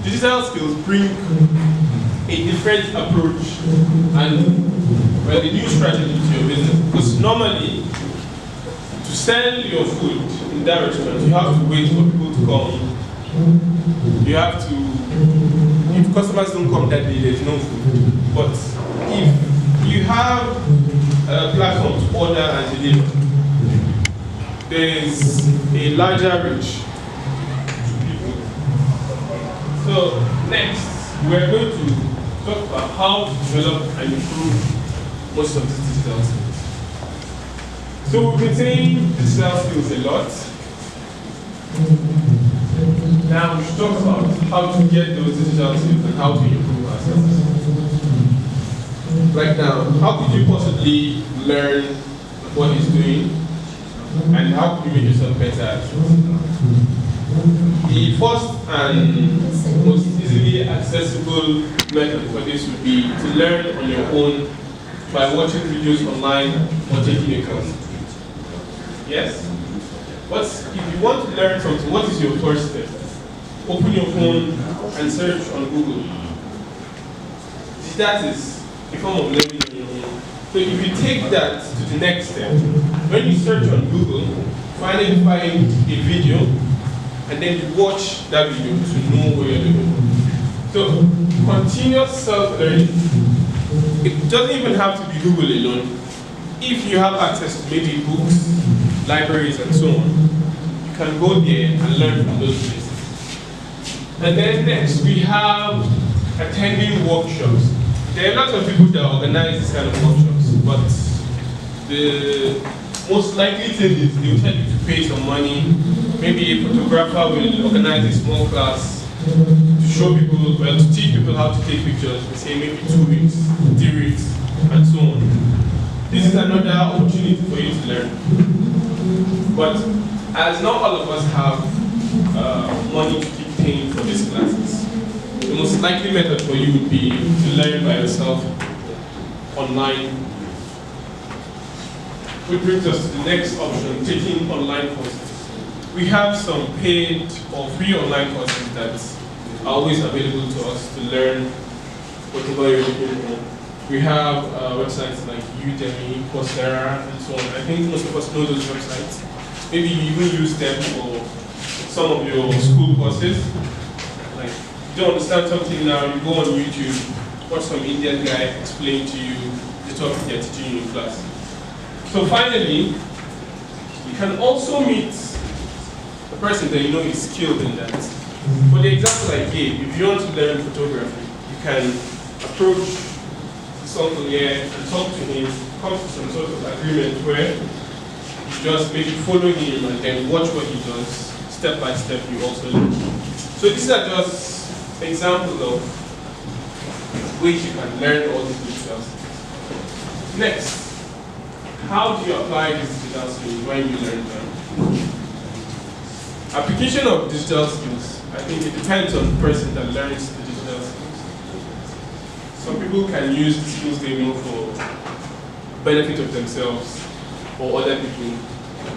digital skills bring a different approach and well, a new strategy to your business. Because normally, to sell your food in that restaurant, you have to wait for people to come. You have to, if customers don't come that day, there's no food. But if you have a platform to order and deliver, there's a larger reach to people. So next, we're going to talk about how to develop and improve most of these digital skills. So we've been saying digital skills a lot. Now we should talk about how to get those digital skills and how to improve ourselves. Right now, how could you possibly learn what he's doing and how could you make yourself better at it? The first and most easily accessible method for this would be to learn on your own by watching videos online or taking a course. Yes? But if you want to learn something, what is your first step? Open your phone and search on Google. That is a form of learning on your own. So if you take that to the next step, when you search on Google, finally find a video, and then you watch that video to know where you're looking. So continuous self-learning, it doesn't even have to be Google alone. If you have access to maybe books, libraries, and so on, you can go there and learn from those places. And then next, we have attending workshops. There are lots of people that organize this kind of workshops, but the most likely thing is they will tell you to pay some money. Maybe a photographer will organize a small class to show people, well, to teach people how to take pictures, we say maybe 2 weeks, 3 weeks, and so on. This is another opportunity for you to learn. But as not all of us have money to keep paying for these classes, the most likely method for you would be to learn by yourself online. Which brings us to the next option, taking online courses. We have some paid or free online courses that are always available to us to learn whatever you're looking for. We have websites like Udemy, Coursera, and so on. I think most of us know those websites. Maybe you even use them for some of your school courses. Like, you don't understand something now, you go on YouTube, watch some Indian guy explain to you the topic they're teaching you in class. So finally, you can also meet a person that you know is skilled in that. For the example I gave, if you want to learn photography, you can approach this uncle here and talk to him, come to some sort of agreement where you just maybe follow him and then watch what he does, step by step you also learn. So these are just examples of ways you can learn all these digital skills. Next. How do you apply these digital skills when you learn them? Application of digital skills, I think it depends on the person that learns the digital skills. Some people can use the skills they know for benefit of themselves or other people,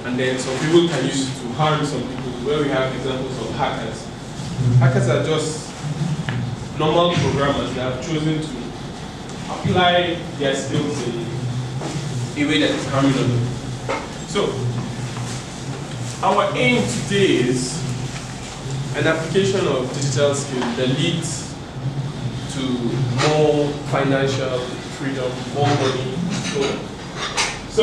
and then some people can use it to harm some people, where we have examples of hackers. Hackers are just normal programmers that have chosen to apply their skills in a way that is harming them. So, our aim today is an application of digital skills that leads to more financial freedom, more money, so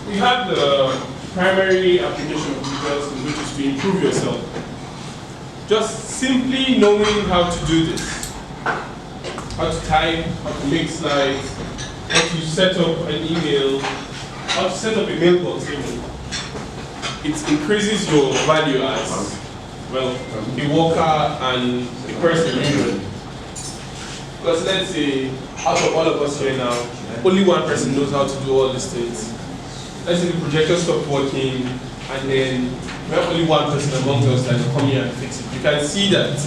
we have the primary application of digital skills, which is to improve yourself. Just simply knowing how to do this, how to type, how to make slides, how to set up an email, how to set up a mailbox even. It increases your value as, well, a worker and a person usually. Because let's say, out of all of us here now, only one person knows how to do all these things. Let's say the projector stopped working, and then we have only one person among us that will come here and fix it. You can see that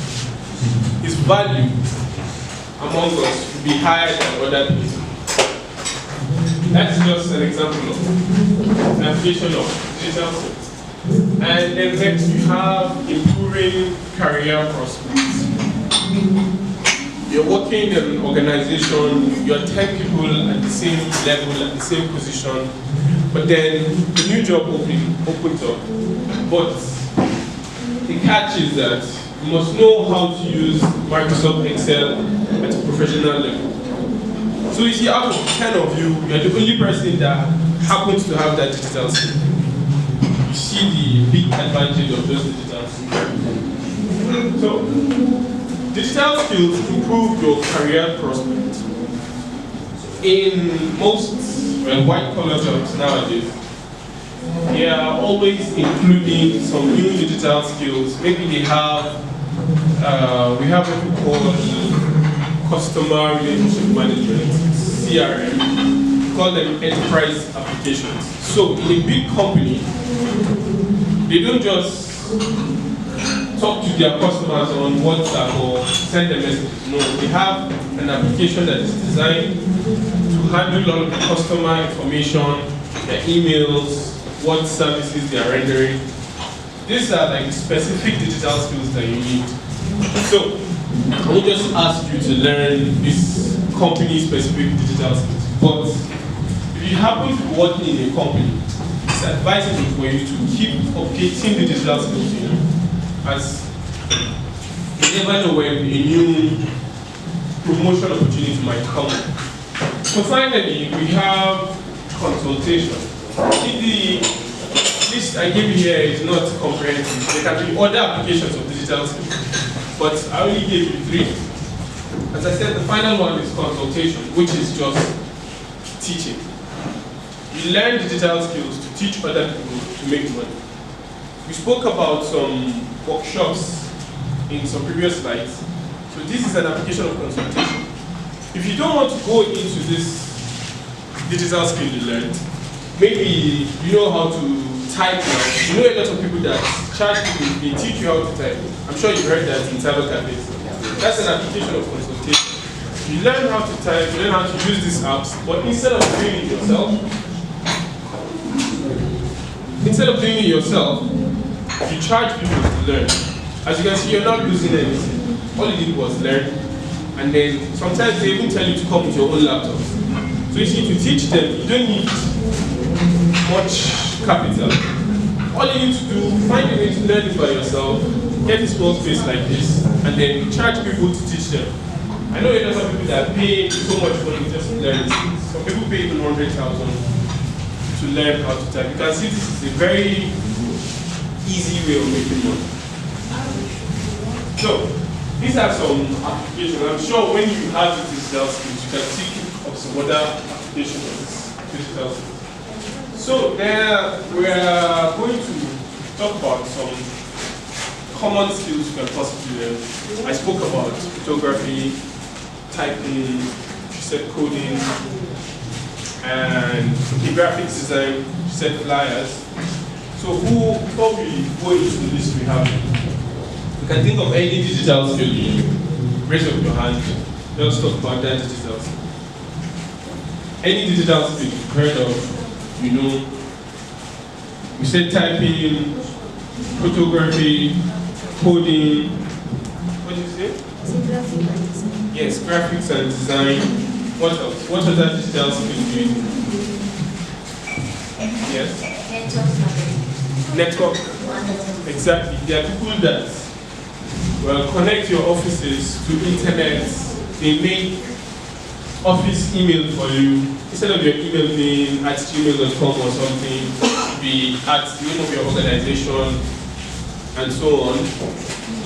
his value among us will be higher than other people. That's just an example of an application of digital skills. And then next we have improving career prospects. you're working in an organization, you're 10 people at the same level, at the same position, but then the new job opens up. But the catch is that you must know how to use Microsoft Excel at a professional level. So you see, out of 10 of you, you're the only person that happens to have that digital skill. You see the big advantage of those digital skills. So, digital skills improve your career prospects. In most white-collar jobs nowadays, they are always including some new digital skills. Maybe they have, we have what we call customer relationship management, CRM. We call them enterprise applications. So in a big company, they don't just talk to their customers on WhatsApp or send them messages. No, they have an application that is designed to handle all of the customer information, their emails, what services they are rendering. These are like specific digital skills that you need. So I will just ask you to learn this company-specific digital skills. But if you happen to be working in a company, it's advisable for you to keep updating the digital skills, you know, as you never know when a new promotion opportunity might come. So finally, we have consultation. The list I give you here is not comprehensive. There can be other applications of digital skills, but I only gave you 3. As I said, the final one is consultation, which is just teaching. You learn digital skills to teach other people to make money. We spoke about some workshops in some previous slides. So this is an application of consultation. If you don't want to go into this digital skill you learned, maybe you know how to type now. You know a lot of people that charge people, they teach you how to type. I'm sure you've heard that in cyber cafes. That's an application of consultation. You learn how to type, you learn how to use these apps, but instead of doing it yourself, you charge people to learn. As you can see, you're not losing anything. All you did was learn, and then sometimes they even tell you to come with your own laptops. So you see, to teach them, you don't need much capital. All you need to do, find a way to learn it by yourself, get a small space like this, and then charge people to teach them. I know a lot of people that pay so much money just to learn it. Some people pay even 100,000 to learn how to type. You can see this is a very easy way of making money. So, these are some applications. I'm sure when you have these digital skills, you can think of some other applications of this digital skills. So, there we are going to talk about some common skills you can possibly learn. I spoke about photography, typing, she said coding, and graphics design, she said flyers. So before we go into the list we have, you can think of any digital skill you raise up your hand. Let's talk about that digital skill. Any digital skill you've heard of, you know. We said typing, photography, coding. What did you say? Yes, graphics and design. What else? What other digital skills do you do? Yes? Network. Exactly. There are people that connect your offices to internet. They make office email for you. Instead of your email being at gmail.com or something, be at the name of your organization and so on.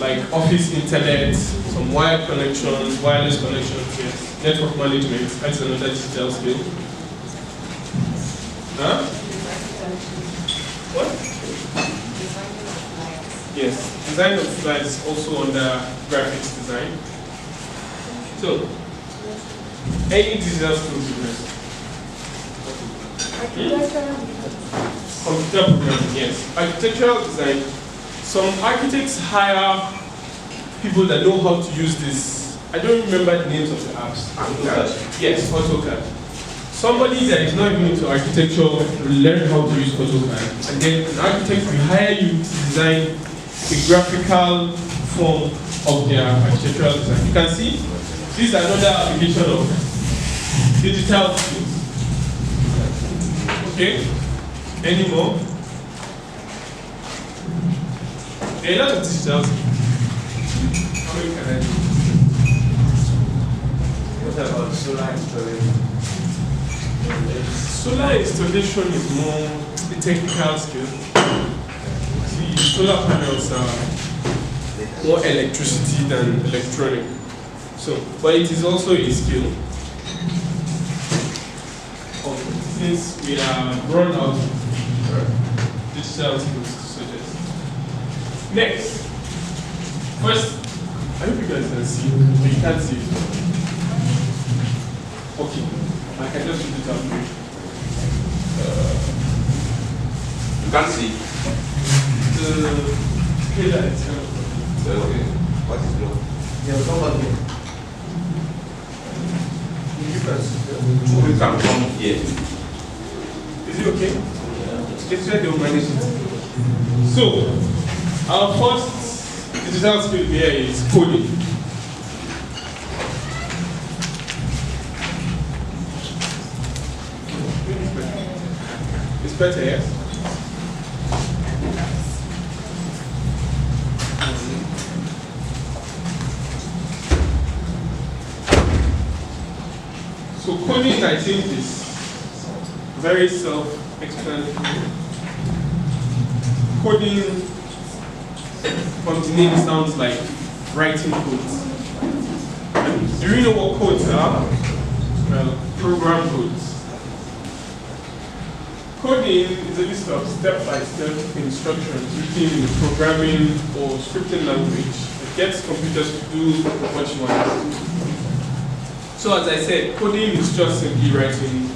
Like office internet, some wired connections, wireless connections, yes. Network management, that's another digital skill. Huh? What? Yes, design of slides is also under graphics design. So, any digital skills you learn? Computer programming, yes. Architectural design. Some architects hire people that know how to use this. I don't remember the names of the apps. AutoCAD. Yes, AutoCAD. Somebody that is not even into architecture will learn how to use AutoCAD. And then an architect will hire you to design a graphical form of their architectural design. You can see this is another application of digital skills. Okay? Any more? There are a lot of digital skills. How many can I do? What about solar installation? Solar installation is more a technical skill. See, solar panels are more electricity than electronic. So, but it is also a skill. Since we are run out of digital skills to suggest. Next, first, I hope you guys can see, but you can't see it. Okay, I can just read it out for you. You can't see. The scalar is kind of. Okay. What is low? Yeah, come on here. You can see. You can come here. Is it okay? It's where they'll manage it. So, our first digital skill here is coding. It's better, yes? So coding, I think, is very self-explanatory. Coding, from the name, sounds like writing codes. Do you know what codes are? Well, program codes. Coding is a list of step-by-step instructions written in programming or scripting language that gets computers to do what you want to do. So as I said, coding is just simply writing